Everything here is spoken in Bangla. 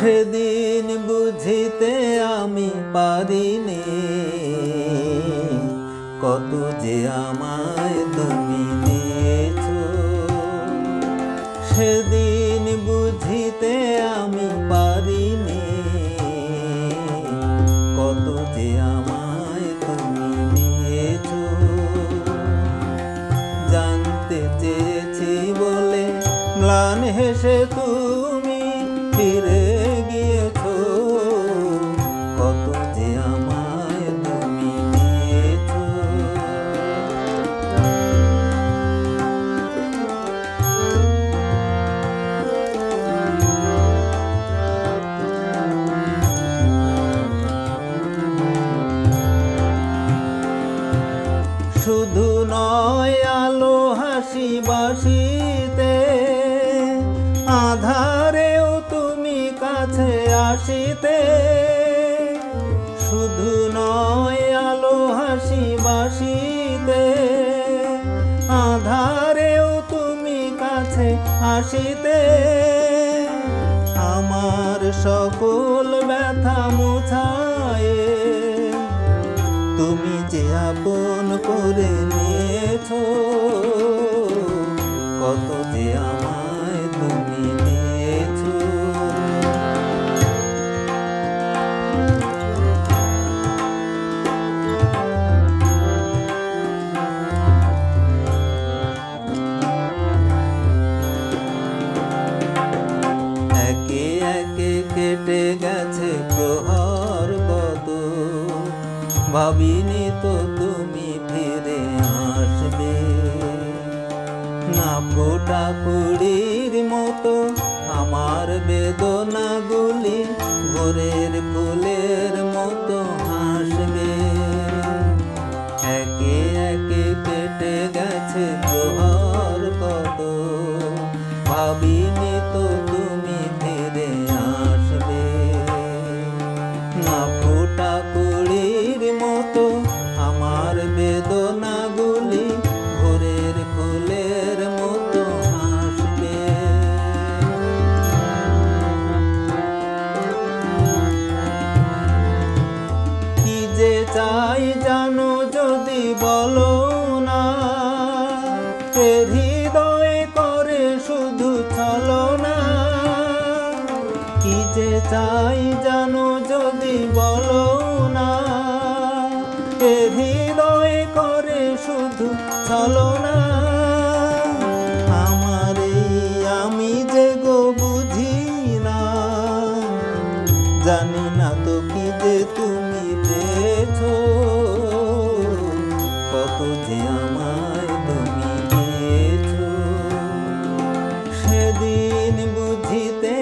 সেদিন বুঝিতে আমি পারিনি কত যে আমায় তুমি দিয়েছো। সেদিন বুঝিতে আমি পারিনি কত যে আমায় তুমি দিয়েছো। জানতে চেয়েছি বলে ম্লান হেসে তুমি ফিরে গিয়েছো। কত যে আমায় তুমি দিয়েছো। শুধু নয় আলো হাসি বাসিতে আধারেও তুমি কাছে আসিতে। শুধু নয় আলো হাসি বাসিতে আধারেও তুমি কাছে আসিতে। আমার সকল ব্যথা মুছায়ে তুমি যে আপন করে নিয়েছো। কত যে আমায় তুমি দিয়েছো। একে একে কেটে গেছে প্রহর কত, ভাবিনি তো তুমি ফিরে আসবে। না ফোটা কুড়ির মতো আমার বেদনাগুলি ভোরের ফুলের মতো হাসবে। একে একে কেটে গেছে প্রহর কত, ভাবিনি তো তুমি ফিরে আসবে। না ফোটা কুড়ির মতো আমার বেদনাগুলি ভোরের ফুলের মতো হাসবে। কি যে চাই জানো যদি বলো না, এ হৃদয়ে করে শুধু ছলনা। কি যে চাই জানো যদি বলো না, এ হৃদয়ে করে শুধু ছলনা। আমার এই আমি যে গো বুঝি না, জানি না তো কি যে তুমি পেয়েছো। কত যে আমায় তুমি দিয়েছো। সেদিন বুঝিতে